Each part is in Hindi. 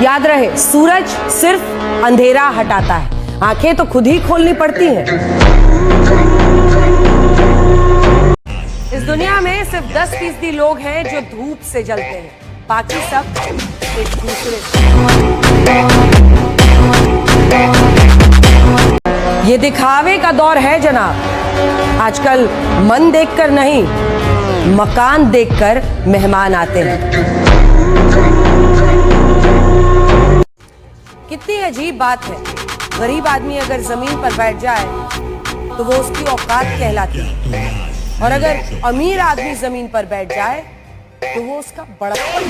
याद रहे, सूरज सिर्फ अंधेरा हटाता है, आंखें तो खुद ही खोलनी पड़ती हैं। इस दुनिया में सिर्फ 10% लोग हैं जो धूप से जलते हैं, बाकी सब एक दूसरे से। ये दिखावे का दौर है जनाब। आजकल मन देखकर नहीं, मकान देखकर मेहमान आते हैं। कितनी अजीब बात है, गरीब आदमी अगर जमीन पर बैठ जाए तो वो उसकी औकात कहलाती है, और अगर अमीर आदमी जमीन पर बैठ जाए तो वो उसका बड़प्पन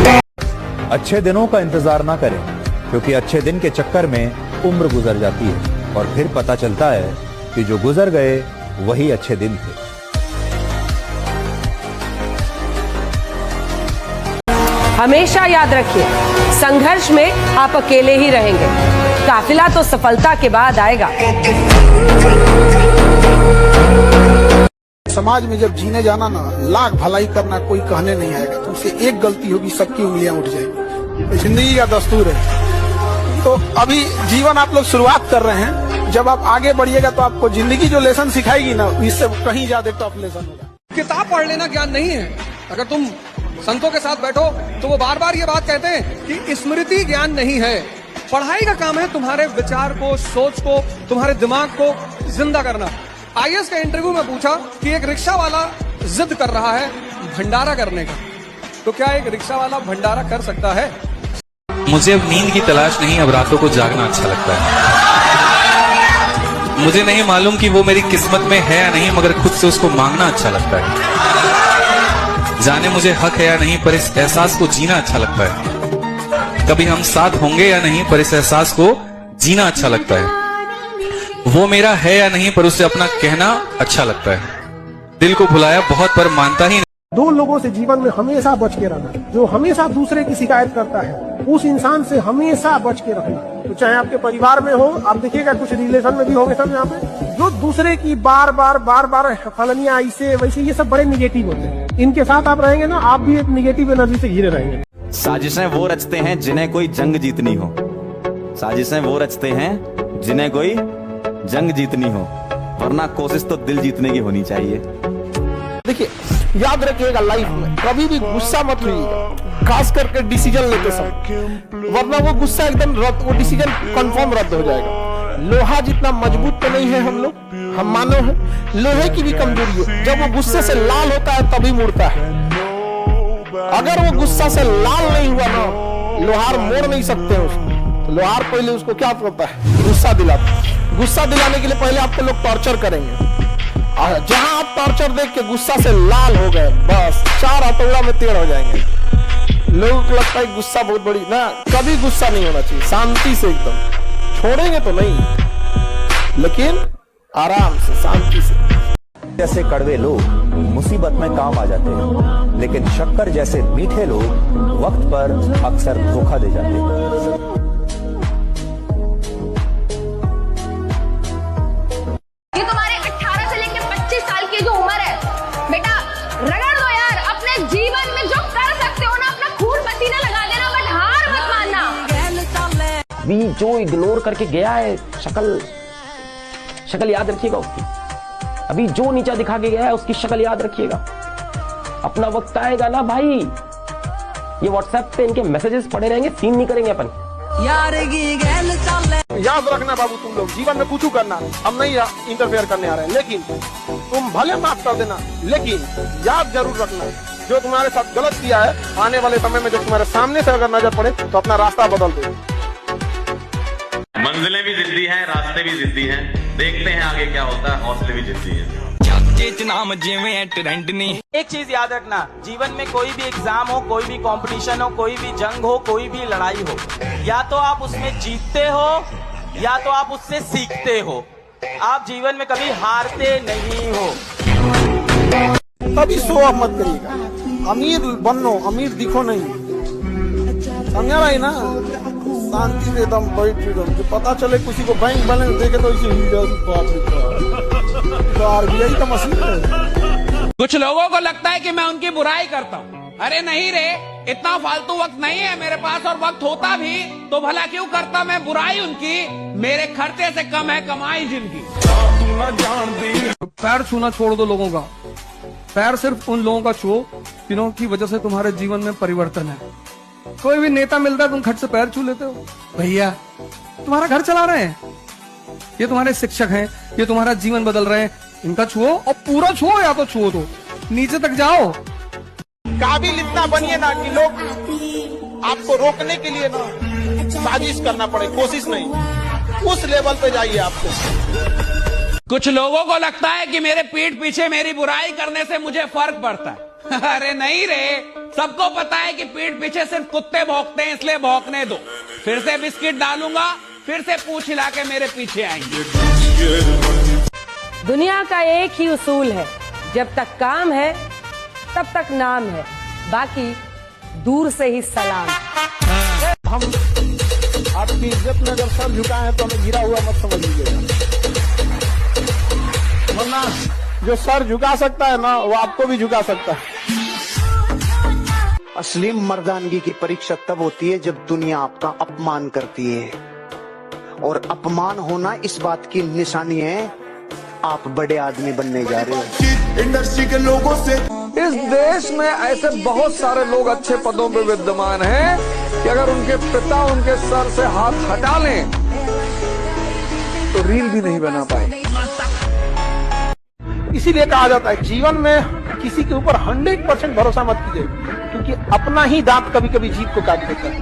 है। अच्छे दिनों का इंतजार ना करें, क्योंकि अच्छे दिन के चक्कर में उम्र गुजर जाती है और फिर पता चलता है कि जो गुजर गए वही अच्छे दिन थे। हमेशा याद रखिए, संघर्ष में आप अकेले ही रहेंगे, काफिला तो सफलता के बाद आएगा। समाज में जब जीने जाना ना, लाख भलाई करना कोई कहने नहीं आएगा, तो उससे एक गलती होगी सबकी उंगलियां उठ जाएंगी। जिंदगी का दस्तूर है। तो अभी जीवन आप लोग शुरुआत कर रहे हैं, जब आप आगे बढ़िएगा तो आपको जिंदगी जो लेसन सिखाएगी ना, इससे कहीं ज्यादा टफ लेसन होगा। किताब पढ़ लेना ज्ञान नहीं है। अगर तुम संतों के साथ बैठो तो वो बार बार ये बात कहते हैं कि स्मृति ज्ञान नहीं है। पढ़ाई का काम है तुम्हारे विचार को, सोच को, तुम्हारे दिमाग को जिंदा करना। आईएएस के इंटरव्यू में पूछा कि एक रिक्शा वाला जिद कर रहा है भंडारा करने का, तो क्या एक रिक्शा वाला भंडारा कर सकता है? मुझे अब नींद की तलाश नहीं, अब रातों को जागना अच्छा लगता है। मुझे नहीं मालूम कि वो मेरी किस्मत में है या नहीं, मगर खुद से उसको मांगना अच्छा लगता है। जाने मुझे हक है या नहीं, पर इस एहसास को जीना अच्छा लगता है। कभी हम साथ होंगे या नहीं, पर इस एहसास को जीना अच्छा लगता है। वो मेरा है या नहीं, पर उसे अपना कहना अच्छा लगता है। दिल को भुलाया बहुत, पर मानता ही नहीं। दो लोगों से जीवन में हमेशा बच के रहना। जो हमेशा दूसरे की शिकायत करता है, उस इंसान से हमेशा बच के रहना। तो चाहे आपके परिवार में हो, आप देखिएगा कुछ रिलेशन में भी होंगे सब यहाँ पे, जो दूसरे की बार बार फलनिया ऐसे वैसे, ये सब बड़े निगेटिव होते हैं। इनके साथ आप रहेंगे ना, आप भी एक निगेटिव एनर्जी से घिरे रहेंगे। साजिशें वो रचते हैं जिन्हें कोई जंग जीतनी हो। साजिशें वो रचते हैं जिन्हें कोई जंग जीतनी हो, वरना कोशिश तो दिल जीतने की होनी चाहिए। देखिए, याद रखिएगा, लाइफ में कभी भी गुस्सा मत लीजिएगा, खास करके डिसीजन लेते समय, वरना वो गुस्सा एकदम रद्द, वो डिसीजन कंफर्म रद्द हो जाएगा। लोहा जितना मजबूत तो नहीं है हम लोग, हम मानव हैं, लोहे की भी कमजोरी है। जब वो गुस्से से लाल होता है तभी मुड़ता है। अगर वो गुस्सा से लाल नहीं हुआ ना, लोहार मोड़ नहीं सकते उसको। तो लोहार पहले उसको क्या करता है? गुस्सा दिलाता है। गुस्सा दिलाने के लिए पहले आपको लोग टॉर्चर करेंगे। जहां आप टॉर्चर देख के गुस्सा से लाल हो गए, बस 4 हथौड़ा में टेढ़ हो जाएंगे। लोगों को लगता है गुस्सा बहुत बड़ी ना, कभी गुस्सा नहीं होना चाहिए। शांति से एकदम छोड़ेंगे तो नहीं, लेकिन आराम से, शांति से। जैसे कड़वे लोग मुसीबत में काम आ जाते हैं, लेकिन शक्कर जैसे मीठे लोग वक्त पर अक्सर धोखा दे जाते हैं। ये तुम्हारे 18 से लेकर 25 साल की जो उम्र है, बेटा रगड़ दो यार। अपने जीवन में जो कर सकते हो ना, अपना खून पसीना लगा देना, बट हार मत मानना। भी जो इग्नोर करके गया है, शक्ल याद रखिएगा उसकी। अभी जो नीचा दिखा के गया है उसकी शक्ल याद रखिएगा। अपना वक्त आएगा ना भाई, ये व्हाट्सएप पे इनके मैसेजेस पड़े रहेंगे, सीन नहीं करेंगे अपन। याद रखना बाबू, तुम लोग जीवन में कुछ करना, हम नहीं इंटरफेयर करने आ रहे हैं, लेकिन तुम भले माफ कर देना, लेकिन याद जरूर रखना, जो तुम्हारे साथ गलत किया है, आने वाले समय में जब तुम्हारे सामने से अगर नजर पड़े तो अपना रास्ता बदल दो। मंजिलें भी जिद्दी हैं, रास्ते भी जिद्दी हैं, देखते हैं आगे क्या होता है, हौसले भी जिद्दी हैं। एक चीज याद रखना, जीवन में कोई भी एग्जाम हो, कोई भी कंपटीशन हो, कोई भी जंग हो, कोई भी लड़ाई हो, या तो आप उसमें जीतते हो या तो आप उससे सीखते हो। आप जीवन में कभी हारते नहीं हो। कभी शो ऑफ मत करिएगा, अमीर बनो, अमीर दिखो नहीं, समझा भाई ना। शांति से एकदम बैठ जो पता चले किसी को बैंक बैलेंस देखे तो आरबीआई का मशीन है। कुछ लोगों को लगता है कि मैं उनकी बुराई करता हूँ, अरे नहीं रे, इतना फालतू वक्त नहीं है मेरे पास, और वक्त होता भी तो भला क्यों करता मैं बुराई उनकी, मेरे खर्चे से कम है कमाई जिनकी। पैर छूना छोड़ दो लोगों का, पैर सिर्फ उन लोगों का छुओ जिनकी वजह से तुम्हारे जीवन में परिवर्तन है। कोई भी नेता मिलता है तुम खट से पैर छू लेते हो। भैया तुम्हारा घर चला रहे हैं, ये तुम्हारे शिक्षक हैं, ये तुम्हारा जीवन बदल रहे हैं, इनका छुओ और पूरा छुओ, या तो छुओ तो नीचे तक जाओ। काबिल इतना बनिए ना कि लोग आपको रोकने के लिए ना साजिश करना पड़े, कोशिश नहीं, उस लेवल पे जाइए आपको। कुछ लोगों को लगता है कि मेरे पीठ पीछे मेरी बुराई करने से मुझे फर्क पड़ता है। अरे नहीं रे, सबको पता है कि पीठ पीछे सिर्फ कुत्ते भौंकते हैं, इसलिए भौंकने दो। फिर से बिस्किट डालूंगा, फिर से पूंछ हिला के मेरे पीछे आएंगे। दुनिया का एक ही उसूल है, जब तक काम है तब तक नाम है, बाकी दूर से ही सलाम। हम आपकी इज्जत में अगर सर झुकाए हैं तो हमें गिरा हुआ मत समझ लीजिएगा, वरना जो सर झुका सकता है ना वो आपको भी झुका सकता है। असली मर्दानगी की परीक्षा तब होती है जब दुनिया आपका अपमान करती है, और अपमान होना इस बात की निशानी है आप बड़े आदमी बनने जा रहे हो। इंडस्ट्री के लोगों से इस देश में ऐसे बहुत सारे लोग अच्छे पदों पे विद्यमान हैं कि अगर उनके पिता उनके सर से हाथ हटा लें तो रील भी नहीं बना पाए। इसीलिए कहा जाता है जीवन में किसी के ऊपर 100% भरोसा मत कीजिए, क्योंकि अपना ही दांत कभी कभी जीत को काट देता है।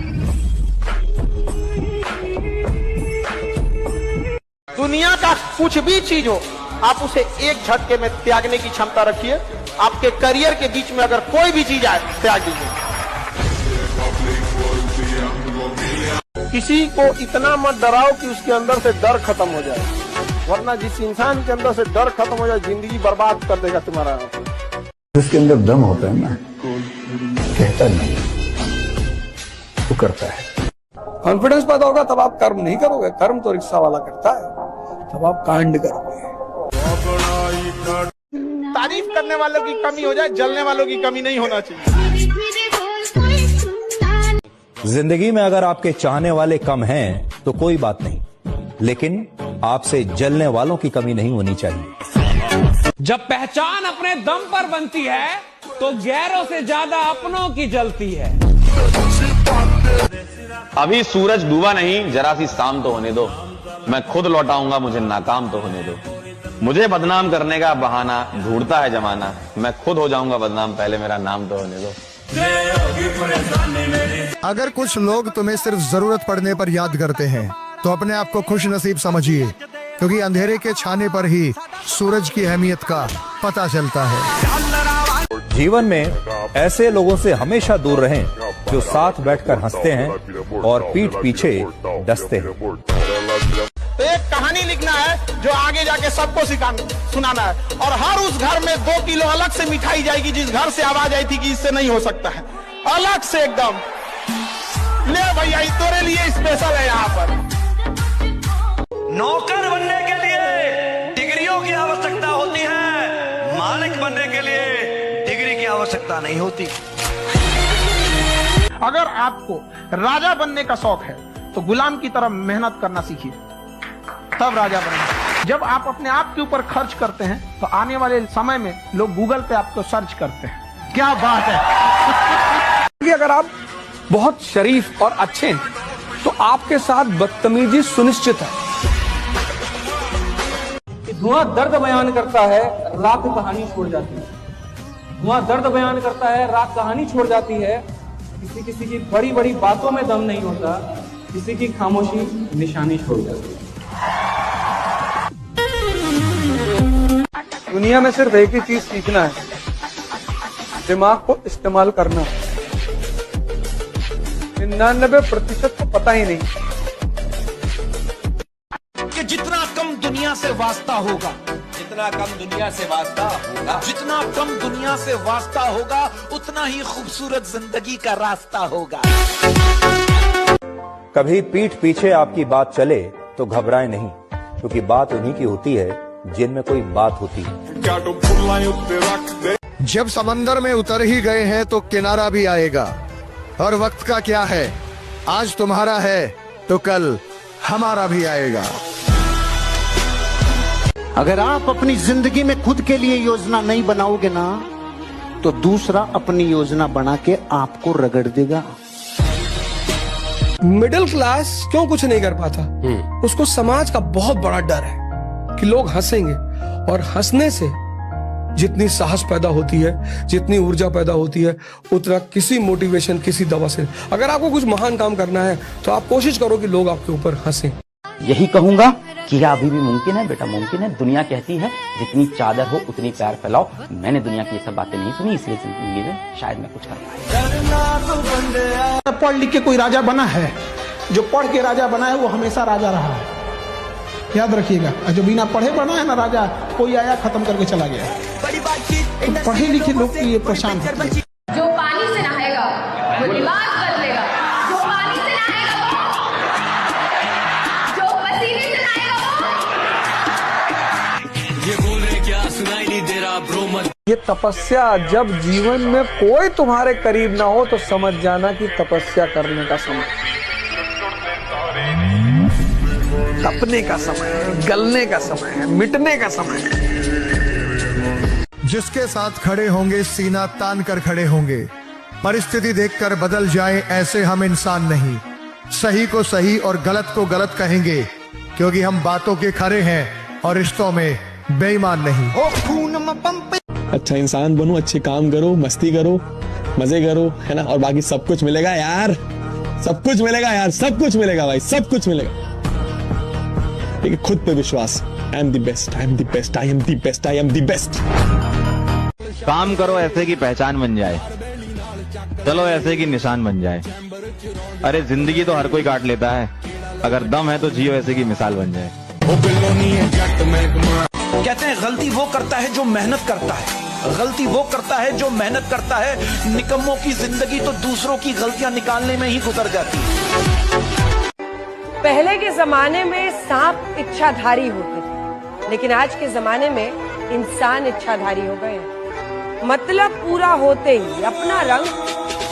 दुनिया का कुछ भी चीज हो, आप उसे एक झटके में त्यागने की क्षमता रखिए। आपके करियर के बीच में अगर कोई भी चीज आए, त्याग दीजिए। किसी को इतना मत डराओ कि उसके अंदर से डर खत्म हो जाए, वरना जिस इंसान के अंदर से डर खत्म हो जाए जिंदगी बर्बाद कर देगा तुम्हारा। जिसके अंदर दम होता है ना, कहता नहीं, वो करता है। कॉन्फिडेंस पैदा होगा तब आप कर्म नहीं करोगे, कर्म तो रिक्शा वाला करता है, तब आप कांड करोगे। तारीफ करने वालों की कमी हो जाए, जलने वालों की कमी नहीं होना चाहिए। जिंदगी में अगर आपके चाहने वाले कम हैं तो कोई बात नहीं, लेकिन आपसे जलने वालों की कमी नहीं होनी चाहिए। जब पहचान अपने दम पर बनती है तो गैरों से ज्यादा अपनों की जलती है। अभी सूरज डूबा नहीं, जरा सी शाम तो होने दो, मैं खुद लौटाऊंगा, मुझे नाकाम तो होने दो। मुझे बदनाम करने का बहाना ढूंढता है जमाना, मैं खुद हो जाऊंगा बदनाम, पहले मेरा नाम तो होने दो। अगर कुछ लोग तुम्हें सिर्फ जरूरत पड़ने पर याद करते हैं तो अपने आप को खुश नसीब समझिए, क्योंकि अंधेरे के छाने पर ही सूरज की अहमियत का पता चलता है। जीवन में ऐसे लोगों से हमेशा दूर रहें जो साथ बैठकर हंसते हैं और पीठ पीछे डसते हैं। तो एक कहानी लिखना है जो आगे जाके सबको सुनाना है, और हर उस घर में 2 किलो अलग से मिठाई जाएगी जिस घर से आवाज आई थी कि इससे नहीं हो सकता है, अलग से एकदम। ले भैया तेरे लिए स्पेशल है यहाँ पर। नौकर बनने के लिए डिग्रियों की आवश्यकता होती है, मालिक बनने के लिए डिग्री की आवश्यकता नहीं होती। अगर आपको राजा बनने का शौक है तो गुलाम की तरह मेहनत करना सीखिए, तब राजा बनेंगे। जब आप अपने आप के ऊपर खर्च करते हैं तो आने वाले समय में लोग गूगल पे आपको सर्च करते हैं। क्या बात है कि अगर आप बहुत शरीफ और अच्छे हैं तो आपके साथ बदतमीजी सुनिश्चित है। धुआं दर्द बयान करता है, रात कहानी छोड़ जाती है। धुआं दर्द बयान करता है, रात कहानी छोड़ जाती है। किसी की बड़ी बड़ी बातों में दम नहीं होता, किसी की खामोशी निशानी छोड़ जाती है। दुनिया में सिर्फ एक ही चीज सीखना है, दिमाग को इस्तेमाल करना। 99% को पता ही नहीं कि जितना कम दुनिया से वास्ता होगा, जितना कम दुनिया से वास्ता होगा, जितना कम दुनिया से वास्ता होगा, उतना ही खूबसूरत जिंदगी का रास्ता होगा। कभी पीठ पीछे आपकी बात चले तो घबराएं नहीं, क्योंकि बात उन्हीं की होती है जिनमें कोई बात होती है। जब समंदर में उतर ही गए हैं तो किनारा भी आएगा। और वक्त का क्या है, आज तुम्हारा है तो कल हमारा भी आएगा। अगर आप अपनी जिंदगी में खुद के लिए योजना नहीं बनाओगे ना, तो दूसरा अपनी योजना बना के आपको रगड़ देगा। मिडिल क्लास क्यों कुछ नहीं कर पाता? उसको समाज का बहुत बड़ा डर है कि लोग हंसेंगे, और हंसने से जितनी साहस पैदा होती है, जितनी ऊर्जा पैदा होती है, उतना किसी मोटिवेशन, किसी दवा से। अगर आपको कुछ महान काम करना है तो आप कोशिश करो कि लोग आपके ऊपर हंसें। यही कहूंगा कि यह अभी भी मुमकिन है बेटा, मुमकिन है। दुनिया कहती है जितनी चादर हो उतनी प्यार फैलाओ। मैंने दुनिया की ये सब बातें नहीं सुनी, इसलिए जिंदगी में शायद मैं कुछ कर पाऊं। पढ़ लिख के कोई राजा बना है? जो पढ़ के राजा बना है वो हमेशा राजा रहा है, याद रखिएगा। और जो बिना पढ़े बना है ना राजा, कोई आया खत्म करके चला गया। तो पढ़े लिखे लोग की ये परेशान है। जो पानी से नहाएगा वो लिबास बदलेगा, जो पानी से नहाएगा वो, जो पसीने से नहाएगा वो। ये बोल रहे क्या सुनाई नहीं दे रहा ब्रो मत। ये तपस्या, जब जीवन में कोई तुम्हारे करीब ना हो तो समझ जाना कि तपस्या करने का समय, तपने का समय है, गलने का समय है, मिटने का समय है। जिसके साथ खड़े होंगे सीना तान कर खड़े होंगे। परिस्थिति देखकर बदल जाए ऐसे हम इंसान नहीं। सही को सही और गलत को गलत कहेंगे, क्योंकि हम बातों के खरे हैं और रिश्तों में बेईमान नहीं। अच्छा इंसान बनो, अच्छे काम करो, मस्ती करो, मजे करो, है ना। और बाकी सब कुछ मिलेगा यार, सब कुछ मिलेगा यार, सब कुछ मिलेगा भाई, सब कुछ मिलेगा। लेकिन खुद पे विश्वास। I am the best, I am the best, I am the best, I am the best. काम करो ऐसे की पहचान बन जाए, चलो ऐसे की निशान बन जाए। अरे जिंदगी तो हर कोई काट लेता है, अगर दम है तो जियो ऐसे की मिसाल बन जाए। कहते हैं गलती वो करता है जो मेहनत करता है, गलती वो करता है जो मेहनत करता है। निकम्मों की जिंदगी तो दूसरों की गलतियां निकालने में ही गुजर जाती है। पहले के जमाने में सांप इच्छाधारी होते थे, लेकिन आज के जमाने में इंसान इच्छाधारी हो गए हैं। मतलब पूरा होते ही अपना रंग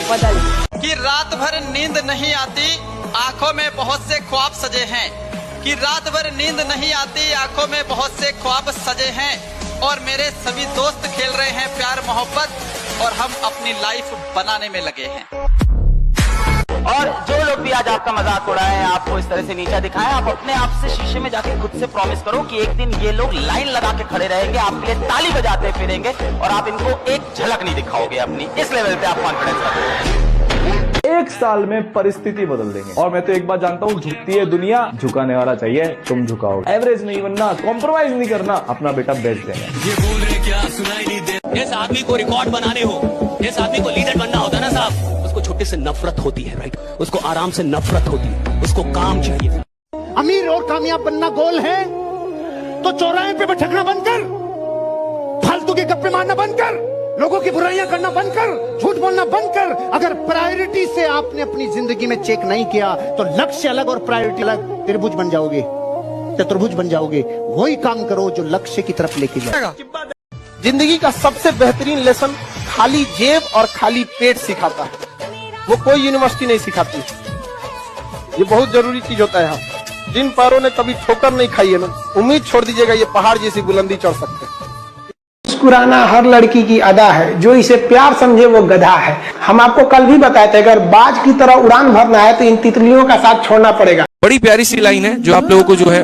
बदल कि रात भर नींद नहीं आती, आंखों में बहुत से ख्वाब सजे हैं। कि रात भर नींद नहीं आती, आंखों में बहुत से ख्वाब सजे हैं। और मेरे सभी दोस्त खेल रहे हैं प्यार मोहब्बत, और हम अपनी लाइफ बनाने में लगे हैं। और जो लोग भी आज आपका मजाक उड़ाए, आपको इस तरह से नीचा दिखाए, आप अपने आप से शीशे में जाके खुद से प्रॉमिस करो कि एक दिन ये लोग लाइन लगा के खड़े रहेंगे, आपके लिए ताली बजाते फिरेंगे, और आप इनको एक झलक नहीं दिखाओगे अपनी। इस लेवल पे आप कॉन्फिडेंस रखो। एक साल में परिस्थिति बदल देंगे। और मैं तो एक बात जानता हूँ, झुकती है दुनिया, झुकाने वाला चाहिए, तुम झुकाओगे। एवरेज नहीं बनना, कॉम्प्रोमाइज नहीं करना, अपना बेटा बेस्ट देना। ये बोल रहे क्या सुनाई नहीं दे। जिस आदमी को रिकॉर्ड बनाने हो, जिस आदमी को लीडर बनना होता है ना साहब, उसको छुट्टी से नफरत होती है, राइट? उसको आराम से नफरत होती है, उसको काम चाहिए। अमीर और कामयाब बनना गोल है तो चौराहे पे भटकना बंद कर, फालतू के गप्पे मारना बंद कर, लोगों की बुराइयां करना बंद कर, झूठ बोलना बंद कर। अगर प्रायोरिटी से आपने अपनी जिंदगी में चेक नहीं किया तो लक्ष्य अलग और प्रायोरिटी अलग, त्रिभुज बन जाओगे, चतुर्भुज बन जाओगे। वही काम करो जो लक्ष्य की तरफ लेके जाएगा। जिंदगी का सबसे बेहतरीन लेसन खाली जेब और खाली पेट सिखाता है, वो कोई यूनिवर्सिटी नहीं सिखाती। ये बहुत जरूरी चीज होता है। हम जिन पैरों ने कभी ठोकर नहीं खाई है ना, उम्मीद छोड़ दीजिएगा ये पहाड़ जैसी बुलंदी चढ़ सकते हैं। मुस्कुराना हर लड़की की अदा है, जो इसे प्यार समझे वो गधा है। हम आपको कल भी बताए थे, अगर बाज की तरह उड़ान भरना है तो इन तितलियों का साथ छोड़ना पड़ेगा। बड़ी प्यारी सी लाइन है जो आप लोगों को जो है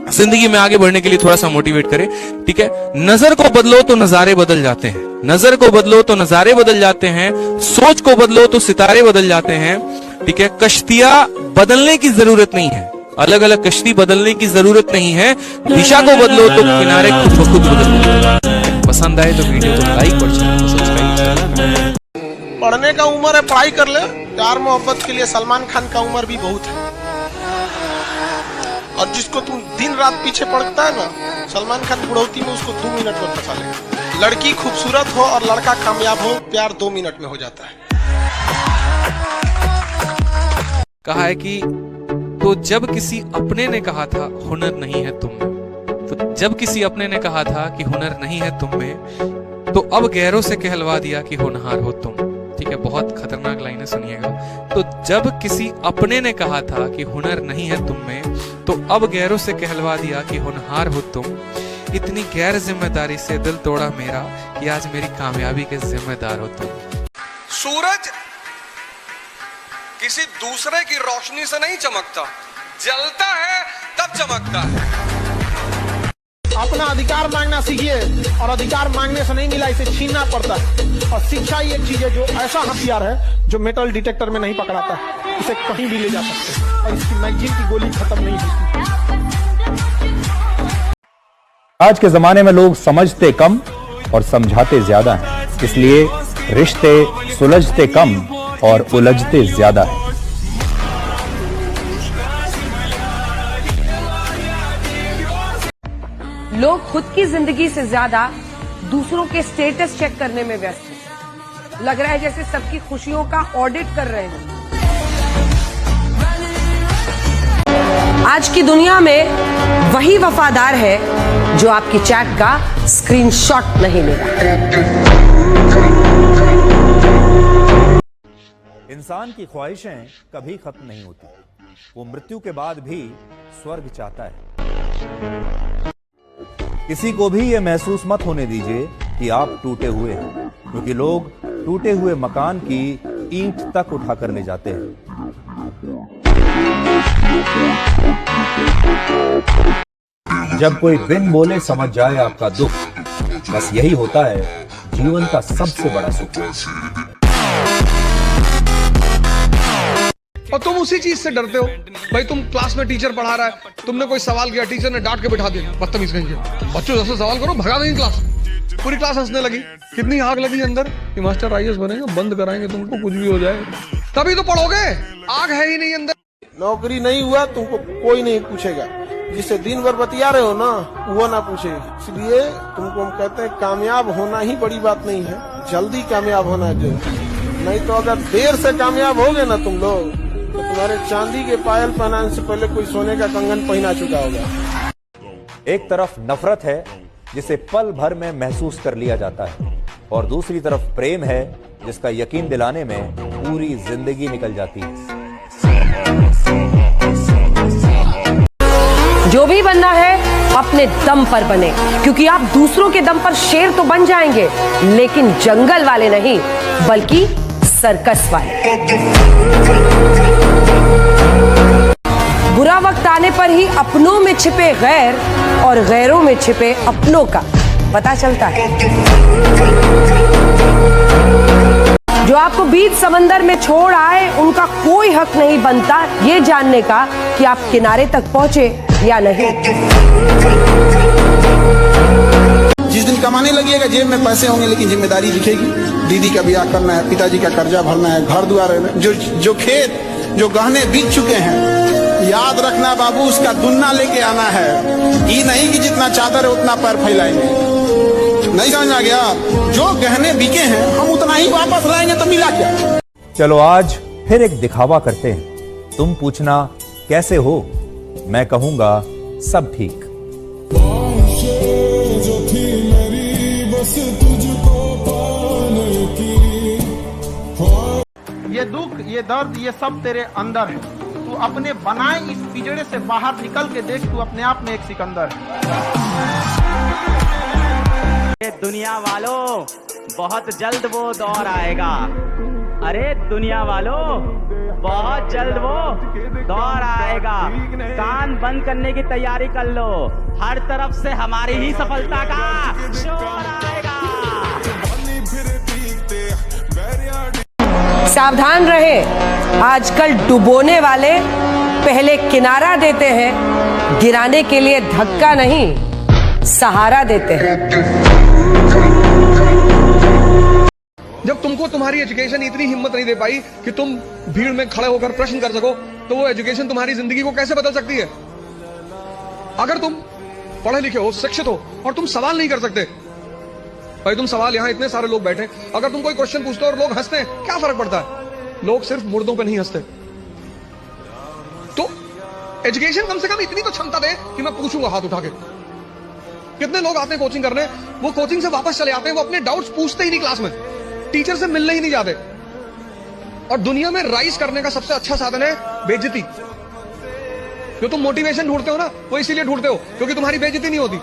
जिंदगी में आगे बढ़ने के लिए थोड़ा सा मोटिवेट करे। ठीक है, नजर को बदलो तो नजारे बदल जाते हैं, नजर को बदलो तो नजारे बदल जाते हैं, सोच को बदलो तो सितारे बदल जाते हैं। ठीक है, कश्तियां बदलने की जरूरत नहीं है, अलग अलग कश्ती बदलने की जरूरत नहीं है, दिशा को बदलो तो किनारे खुद ब खुद बदल। पसंद आए तो वीडियो को लाइक और चैनल को सब्सक्राइब। पढ़ने का उम्र है, पढ़ाई कर ले। प्यार मोहब्बत के लिए सलमान खान का उम्र भी बहुत है। और जिसको तुम दिन रात पीछे पड़ता है ना, सलमान खान बुढ़ौती में उसको 2 मिनट में फंसा लेगा। लड़की खूबसूरत हो और लड़का कामयाब हो, प्यार 2 मिनट में हो जाता है। कहा है कि तो जब किसी अपने ने कहा था हुनर नहीं है तुम में, तो जब किसी अपने ने कहा था कि हुनर नहीं है तुम में, तो अब गैरों से कहलवा दिया कि होनहार हो तुम। ठीक है, बहुत खतरनाक लाइनें सुनिएगा। तो जब किसी अपने ने कहा था कि हुनर नहीं है तुम में, तो अब गैरों से कहलवा दिया कि होनहार हो तुम। इतनी गैर जिम्मेदारी से दिल तोड़ा मेरा कि आज मेरी कामयाबी के जिम्मेदार हो तुम। सूरज किसी दूसरे की रोशनी से नहीं चमकता, जलता है तब चमकता है। अपना अधिकार मांगना सीखिए, और अधिकार मांगने से नहीं मिला, इसे छीनना पड़ता है। और शिक्षा ही एक चीज है जो ऐसा हथियार है जो मेटल डिटेक्टर में नहीं पकड़ाता, इसे कहीं भी ले जा सकते हैं और इसकी मैगजीन की गोली खत्म नहीं होती। आज के जमाने में लोग समझते कम और समझाते ज्यादा हैं, इसलिए रिश्ते सुलझते कम और उलझते ज्यादा हैं। लोग खुद की जिंदगी से ज्यादा दूसरों के स्टेटस चेक करने में व्यस्त हैं। लग रहा है जैसे सबकी खुशियों का ऑडिट कर रहे हैं। आज की दुनिया में वही वफादार है जो आपकी चैट का स्क्रीनशॉट नहीं लेगा। इंसान की ख्वाहिशें कभी खत्म नहीं होती, वो मृत्यु के बाद भी स्वर्ग चाहता है। किसी को भी यह महसूस मत होने दीजिए कि आप टूटे हुए हैं, क्योंकि लोग टूटे हुए मकान की ईंट तक उठाकर ले जाते हैं। जब कोई बिन बोले समझ जाए आपका दुख, बस यही होता है जीवन का सबसे बड़ा सुख। और तुम उसी चीज से डरते हो। भाई तुम क्लास में टीचर पढ़ा रहा है, तुमने कोई सवाल किया, टीचर ने डांट के बिठा दिया, बदतमीज कहीं के। बच्चों जैसे सवाल करो, भगा देंगे क्लास। पूरी क्लास हंसने लगी। कितनी आग लगी अंदर कि मास्टर आईएएस बनेंगे, बंद कराएंगे तुमको, कुछ भी हो जाए। तभी तो पढ़ोगे, आग है ही नहीं अंदर। नौकरी नहीं हुआ तुमको कोई नहीं पूछेगा, जिससे दिन भर बतिया रहे हो ना वो ना पूछे। इसलिए तुमको हम कहते हैं कामयाब होना ही बड़ी बात नहीं है, जल्दी कामयाब होना है जरूर। नहीं तो अगर देर से कामयाब हो गए ना तुम लोग, तो तुम्हारे चांदी के पायल पहनाने से पहले कोई सोने का कंगन पहना चुका होगा। एक तरफ नफरत है जिसे पल भर में महसूस कर लिया जाता है, और दूसरी तरफ प्रेम है जिसका यकीन दिलाने में पूरी जिंदगी निकल जाती है। जो भी बनना है अपने दम पर बने, क्योंकि आप दूसरों के दम पर शेर तो बन जाएंगे, लेकिन जंगल वाले नहीं, बल्कि सर्कस वाले। बुरा वक्त आने पर ही अपनों में छिपे गैर और गैरों में छिपे अपनों का पता चलता है। जो आपको बीच समंदर में छोड़ आए, उनका कोई हक नहीं बनता ये जानने का कि आप किनारे तक पहुंचे या नहीं। जिस दिन कमाने लगिएगा जेब में पैसे होंगे, लेकिन जिम्मेदारी दिखेगी। दीदी का ब्याह करना है, पिताजी का कर्जा भरना है, घर द्वार है, जो खेत जो गहने बीत चुके हैं, याद रखना बाबू, उसका दुन्ना लेके आना है। ये नहीं कि जितना चादर है उतना पैर फैलाएंगे। नहीं समझ आ गया? जो गहने बिके हैं हम उतना ही वापस लाएंगे, तो मिला क्या? चलो आज फिर एक दिखावा करते हैं। तुम पूछना कैसे हो, मैं कहूंगा सब ठीक। ये दुख, ये दर्द, ये सब तेरे अंदर है। तू अपने बनाए इस पिंजरे से बाहर निकल के देख, तू अपने आप में एक सिकंदर है। दुनिया वालों, बहुत जल्द वो दौर आएगा। अरे दुनिया वालों, बहुत जल्द वो दौर आएगा। कान बंद करने की तैयारी कर लो, हर तरफ से हमारी ही सफलता का शोर आएगा। सावधान रहें, आजकल डुबोने वाले पहले किनारा देते हैं, गिराने के लिए धक्का नहीं सहारा देते हैं। जब तुमको तुम्हारी एजुकेशन इतनी हिम्मत नहीं दे पाई कि तुम भीड़ में खड़े होकर प्रश्न कर सको, तो वो एजुकेशन तुम्हारी जिंदगी को कैसे बदल सकती है? अगर तुम पढ़े लिखे हो, शिक्षित हो, और तुम सवाल नहीं कर सकते, भाई तुम सवाल, यहां इतने सारे लोग बैठे, अगर तुम कोई क्वेश्चन पूछते हो और लोग हंसते हैं, क्या फर्क पड़ता है? लोग सिर्फ मुर्दों पे नहीं हंसते। तो एजुकेशन कम से कम इतनी तो क्षमता दे कि मैं पूछूंगा हाथ उठा के। कितने लोग आते हैं कोचिंग करने, वो कोचिंग से वापस चले आते हैं, वो अपने डाउट्स पूछते ही नहीं क्लास में, टीचर से मिलने ही नहीं जाते। और दुनिया में राइज करने का सबसे अच्छा साधन है बेइज्जती। जो तुम मोटिवेशन ढूंढते हो ना, वो इसीलिए ढूंढते हो क्योंकि तुम्हारी बेइज्जती नहीं होती।